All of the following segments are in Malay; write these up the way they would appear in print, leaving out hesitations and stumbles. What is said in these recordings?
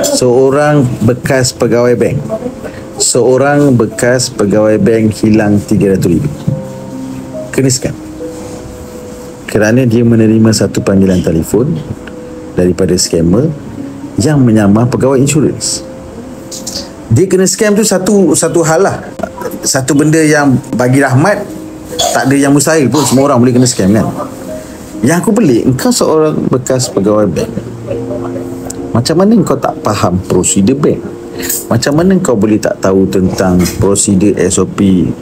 Seorang bekas pegawai bank. Seorang bekas pegawai bank hilang 300,000. Kena scam. Kerana dia menerima satu panggilan telefon daripada scammer yang menyamar pegawai insurans. Dia kena scam tu satu hal lah. Satu benda yang bagi rahmat, tak ada yang mustahil pun, semua orang boleh kena scam kan. Yang aku pelik, engkau seorang bekas pegawai bank, macam mana engkau tak faham prosedur bank? Macam mana engkau boleh tak tahu tentang prosedur SOP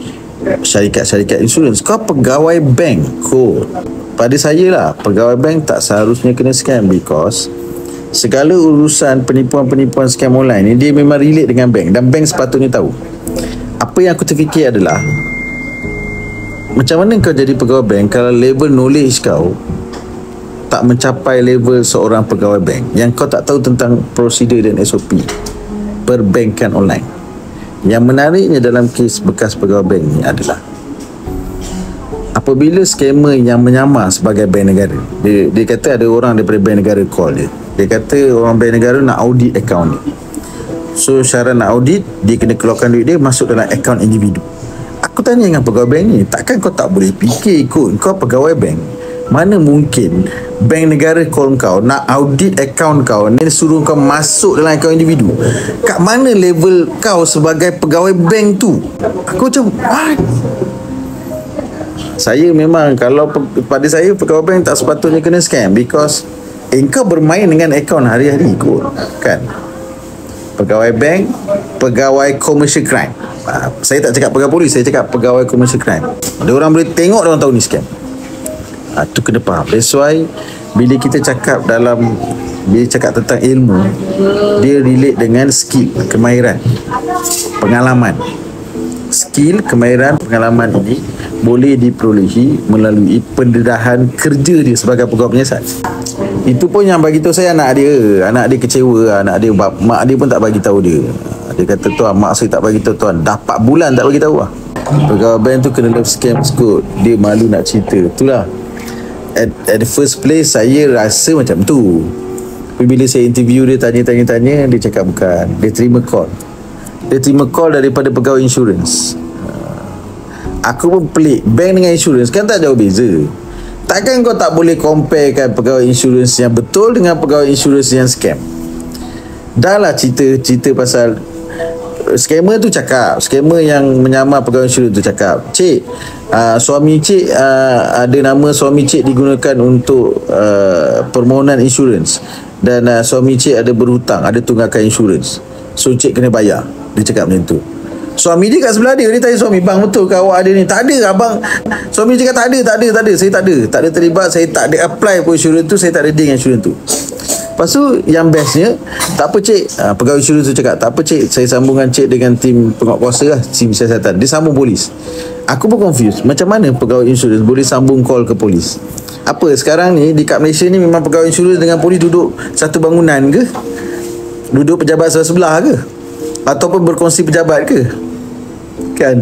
syarikat-syarikat insurans? Kau pegawai bank kot. Pada saya lah, pegawai bank tak seharusnya kena scam, because segala urusan penipuan-penipuan scam online ni dia memang relate dengan bank, dan bank sepatutnya tahu. Apa yang aku terfikir adalah, macam mana kau jadi pegawai bank kalau level knowledge kau tak mencapai level seorang pegawai bank, yang kau tak tahu tentang prosedur dan SOP perbankan online. Yang menariknya dalam kes bekas pegawai bank ni adalah, apabila scammer yang menyamar sebagai bank negara, dia kata ada orang daripada bank negara call dia. Dia kata orang bank negara nak audit akaun dia. So syarat nak audit, dia kena keluarkan duit dia masuk dalam akaun individu. Aku tanya dengan pegawai bank ni, takkan kau tak boleh fikir kot, kau pegawai bank, mana mungkin bank negara call kau nak audit akaun kau, dan suruh kau masuk dalam akaun individu? Kat mana level kau sebagai pegawai bank tu? Aku macam, what? Saya memang, kalau pada saya pegawai bank tak sepatutnya kena scam, because engkau bermain dengan akaun hari-hari kot kan. Pegawai bank, pegawai commercial crime. Saya tak cakap pegawai polis, saya cakap pegawai commercial crime. Ada orang boleh tengok, dia orang tahu ni scam. Tu kena faham. That's why bila kita cakap tentang ilmu, dia relate dengan skill, kemahiran, pengalaman. Skill, kemahiran, pengalaman ini boleh diperolehi melalui pendedahan kerja dia sebagai pegawai penyiasat. Itu pun yang bagi tahu saya anak dia kecewa, mak dia pun tak bagi tahu dia. Dia kata, tuan, mak saya tak bagi tahu tuan, dah 4 bulan tak bagi tahu lah. Pegawai bank tu kena love scam kot, dia malu nak cerita. Itulah at the first place saya rasa macam tu. Tapi bila saya interview dia, tanya, dia cakap bukan. Dia terima call daripada pegawai insurans. Aku pun pelik, bank dengan insurans kan tak jauh beza. Takkan kau tak boleh comparekan pegawai insurans yang betul dengan pegawai insurans yang scam? Dah lah cerita pasal scammer tu cakap, scammer yang menyamar pegawai insurans tu cakap, cik, suami cik, ada nama suami cik digunakan untuk permohonan insurans, dan suami cik ada berhutang, ada tunggakan insurans, so cik kena bayar. Dia cakap macam tu. Suami dia kat sebelah dia tanya suami, bang, betul ke awak ada ni? Tak ada abang. Suami dia cakap tak ada, saya tak ada terlibat, saya tak ada apply pun insurans tu, saya tak ada deal dengan insurans tu. Lepas tu yang bestnya, tak apa cik, pegawai insurans tu cakap, tak apa cik, saya sambungkan cik dengan tim penguatkuasa lah, tim siasatan. Dia sambung polis. Aku pun confused, macam mana pegawai insurans boleh sambung call ke polis? Apa sekarang ni dekat Malaysia ni memang pegawai insurans dengan polis duduk satu bangunan ke? Duduk pejabat sebelah ke? Ataupun berkongsi pejabat ke? Kan?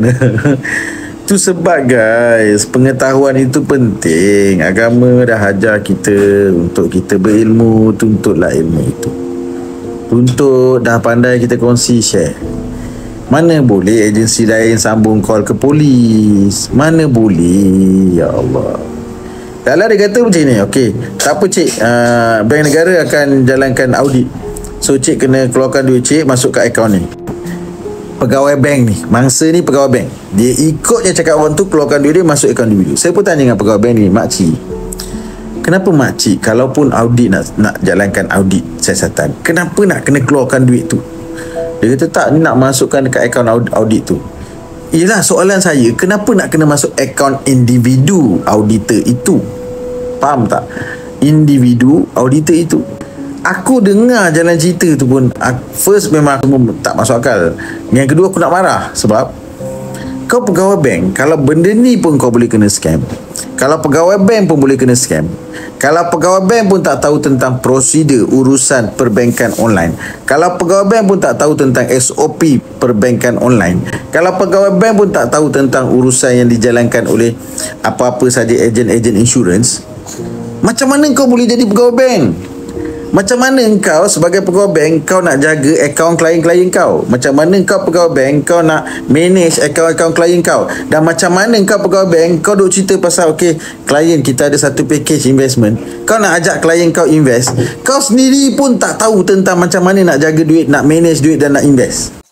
Tu sebab guys, pengetahuan itu penting. Agama dah ajar kita untuk kita berilmu, tuntutlah ilmu itu. Tuntut, dah pandai kita kongsi, share. Mana boleh agensi lain sambung call ke polis? Mana boleh? Ya Allah. Kalau dia kata macam ni, okey, tak apa cik, bank negara akan jalankan audit, so cik kena keluarkan duit cik masuk ke akaun ni. Pegawai bank ni, mangsa ni pegawai bank, dia ikut je cakap orang tu, keluarkan duit dia masuk akaun individu. Saya pun tanya dengan pegawai bank ni, makcik, kenapa makcik kalaupun audit nak jalankan audit siasatan, kenapa nak kena keluarkan duit tu? Dia kata tak, ni nak masukkan dekat akaun audit tu. Yelah, soalan saya, kenapa nak kena masuk akaun individu auditor itu? Faham tak? Individu auditor itu. Aku dengar jalan cerita tu pun, first memang aku tak masuk akal. Yang kedua, aku nak marah. Sebab kau pegawai bank, kalau benda ni pun kau boleh kena scam. Kalau pegawai bank pun boleh kena scam. Kalau pegawai bank pun tak tahu tentang prosedur urusan perbankan online. Kalau pegawai bank pun tak tahu tentang SOP perbankan online. Kalau pegawai bank pun tak tahu tentang urusan yang dijalankan oleh apa-apa saja ejen-ejen insurans, macam mana kau boleh jadi pegawai bank? Macam mana engkau sebagai pegawai bank kau nak jaga akaun klien-klien kau? Macam mana engkau pegawai bank kau nak manage akaun-akaun klien kau? Dan macam mana engkau pegawai bank kau duk cerita pasal klien kita ada satu package investment. Kau nak ajak klien kau invest. Kau sendiri pun tak tahu tentang macam mana nak jaga duit, nak manage duit dan nak invest.